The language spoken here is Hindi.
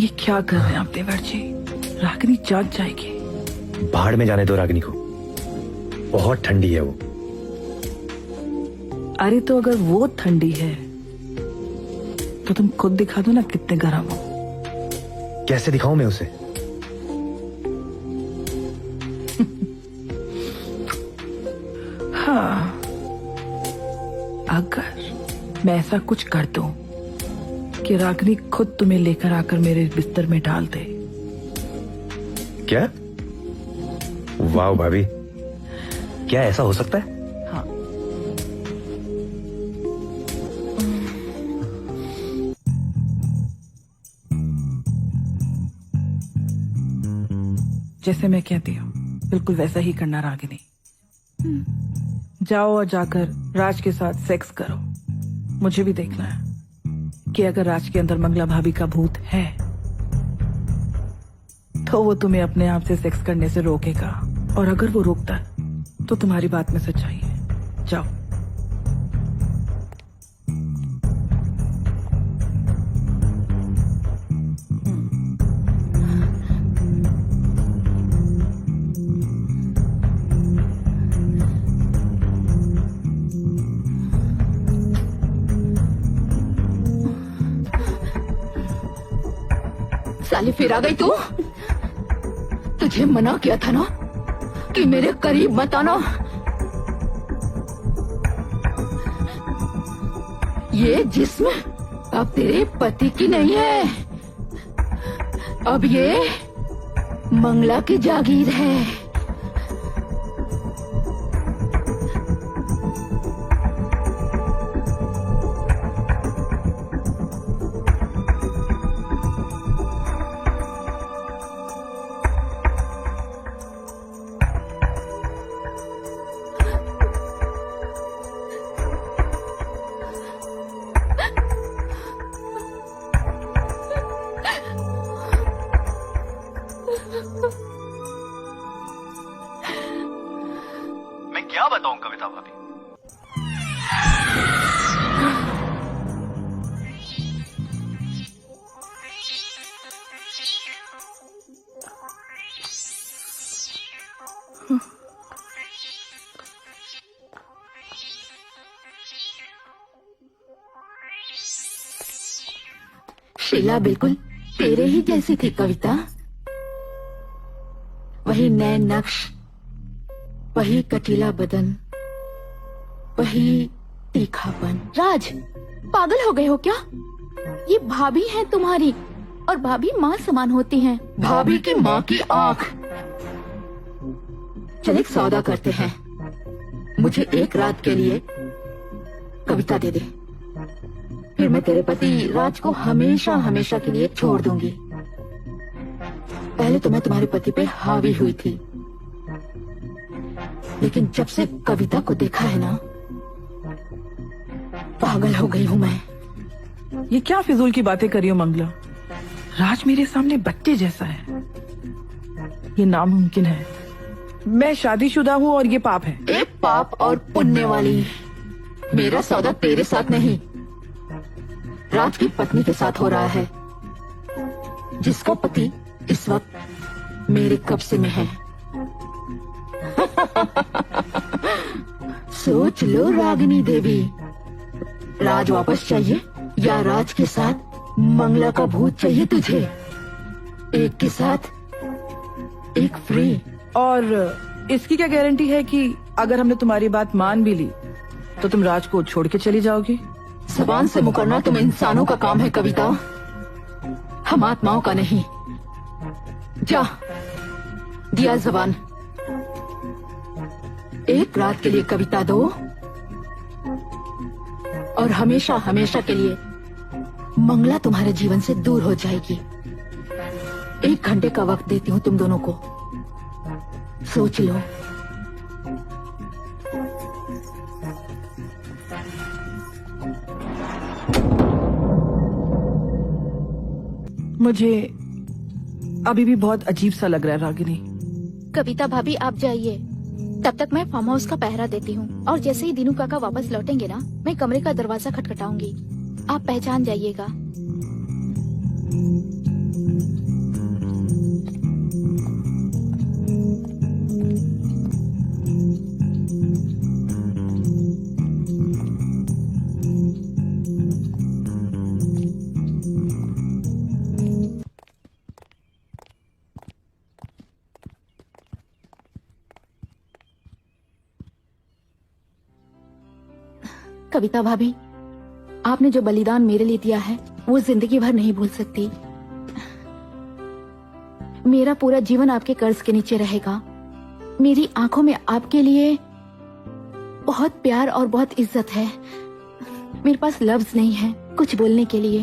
ये क्या कर रहे हैं आप देवर जी? रागिनी जाग जाएगी। भाड़ में जाने दो रागिनी को, बहुत ठंडी है वो। अरे तो अगर वो ठंडी है तो तुम खुद दिखा दो ना कितने गर्म हो। कैसे दिखाऊं मैं उसे? हाँ, अगर मैं ऐसा कुछ कर दूं कि रागिनी खुद तुम्हें लेकर आकर मेरे बिस्तर में डाल दे। क्या? वाह भाभी, क्या ऐसा हो सकता है? हाँ। जैसे मैं कहती हूँ बिल्कुल वैसा ही करना रागिनी। जाओ और जाकर राज के साथ सेक्स करो। मुझे भी देखना है कि अगर राज के अंदर मंगला भाभी का भूत है तो वो तुम्हें अपने आप से सेक्स करने से रोकेगा, और अगर वो रोकता है तो तुम्हारी बात में सच्चाई है। जाओ। साली फिर आ गई तू? तुझे मना किया था ना कि मेरे करीब मत आना। ये जिस्म अब तेरे पति की नहीं है, अब ये मंगला की जागीर है। मैं क्या बताऊं कविता भाभी? शीला बिल्कुल तेरे ही जैसी थी कविता। वही नए नक्श, वही कटीला बदन, वही तीखापन। राज, पागल हो गए हो क्या? ये भाभी है तुम्हारी, और भाभी माँ समान होती हैं। भाभी की माँ की आँख। चल एक सौदा करते हैं, मुझे एक रात के लिए कविता दे दे, फिर मैं तेरे पति राज को हमेशा हमेशा के लिए छोड़ दूंगी। पहले तो मैं तुम्हारे पति पे हावी हुई थी, लेकिन जब से कविता को देखा है ना, पागल हो गई हूँ मैं। ये क्या फिजूल की बातें करी हो मंगला? राज मेरे सामने बच्चे जैसा है। ये नामुमकिन है। मैं शादीशुदा हूँ और ये पाप है। एक पाप और पुण्य वाली। मेरा सौदा तेरे साथ नहीं, राज की पत्नी के साथ हो रहा है, जिसका पति इस वक्त मेरे कब्जे में है। सोच लो रागिनी देवी, राज वापस चाहिए या राज के साथ मंगला का भूत चाहिए तुझे? एक के साथ एक फ्री। और इसकी क्या गारंटी है कि अगर हमने तुम्हारी बात मान भी ली तो तुम राज को छोड़ के चली जाओगी? जबान से मुकरना तुम इंसानों का काम है कविता, हम आत्माओं का नहीं। जा, दिया जबान। एक रात के लिए कविता दो और हमेशा हमेशा के लिए मंगला तुम्हारे जीवन से दूर हो जाएगी। 1 घंटे का वक्त देती हूँ तुम दोनों को, सोच लो। मुझे अभी भी बहुत अजीब सा लग रहा है रागिनी। कविता भाभी आप जाइए, तब तक मैं फार्म हाउस का पहरा देती हूँ, और जैसे ही दीनू काका वापस लौटेंगे ना, मैं कमरे का दरवाजा खटखटाऊंगी। आप पहचान जाइएगा। कविता भाभी, आपने जो बलिदान मेरे लिए दिया है वो जिंदगी भर नहीं भूल सकती। मेरा पूरा जीवन आपके कर्ज के नीचे रहेगा। मेरी आंखों में आपके लिए बहुत प्यार और बहुत इज्जत है। मेरे पास लफ्ज नहीं है कुछ बोलने के लिए।